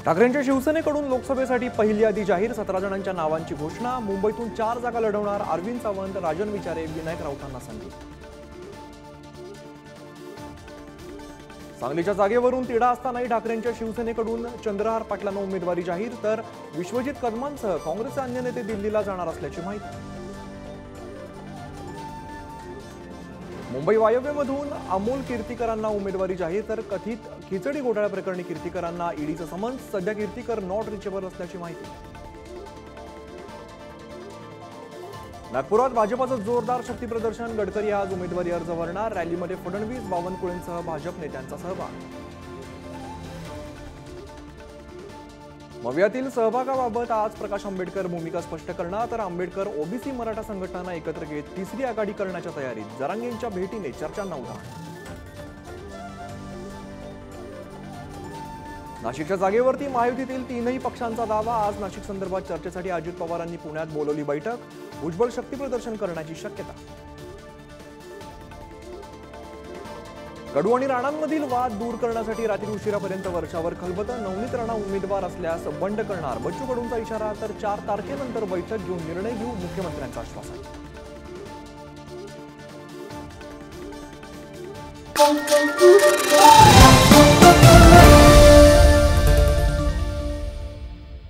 ठाकरेंच्या शिवसेनेकडून लोकसभेसाठी पहिली यादी जाहीर, 17 जणांच्या नावांची घोषणा। मुंबईतून 4 जागा लढवणार अरविंद सावंत, राजन विचारे, विनायक राऊतांना संधी। सांगलीच्या जागेवरून तिढा असतानाही ठाकरेंच्या शिवसेनेकडून चंद्रहार पाटलांना उमेदवारी जाहीर, तर विश्वजित कदमांसह काँग्रेसचे अन्य नेते दिल्लीला जाणार असल्याची माहिती। मुंबई वायव्यमधून अमोल कीर्तीकरांना उमेदवारी जाहीर, तर कथित खिचडी घोटाळा प्रकरणी कीर्तीकरांना ईडीचं समन्स। सध्या कीर्तीकर नॉट रिचेबल असल्याची माहिती। नागपुरात भाजपाचं जोरदार शक्ती प्रदर्शन, गडकरी आज उमेदवारी अर्ज भरणार। रॅलीमध्ये फडणवीस, बावनकुळेंसह भाजप नेत्यांचा सहभाग। मवियातील सहभागाबाबत आज प्रकाश आंबेडकर भूमिका स्पष्ट करणार, तर आंबेडकर ओबीसी मराठा संघटनांना एकत्र घेत तिसरी आघाडी करण्याच्या तयारीत। जरांगेंच्या भेटीने चर्चांना उधाण। नाशिकच्या जागेवरती महायुतीतील तीनही पक्षांचा दावा, आज नाशिक संदर्भात चर्चेसाठी अजित पवारांनी पुण्यात बोलवली बैठक। भुजबळ शक्ती प्रदर्शन करण्याची शक्यता। कडू आणि राणांमधील वाद दूर करण्यासाठी रात्री उशिरापर्यंत वर्षावर खलबतं। नवनीत राणा उमेदवार असल्यास बंड करणार, बच्चू कडूंचा इशारा, तर 4 तारखेनंतर बैठक घेऊन निर्णय घेऊ, मुख्यमंत्र्यांचं आश्वासन।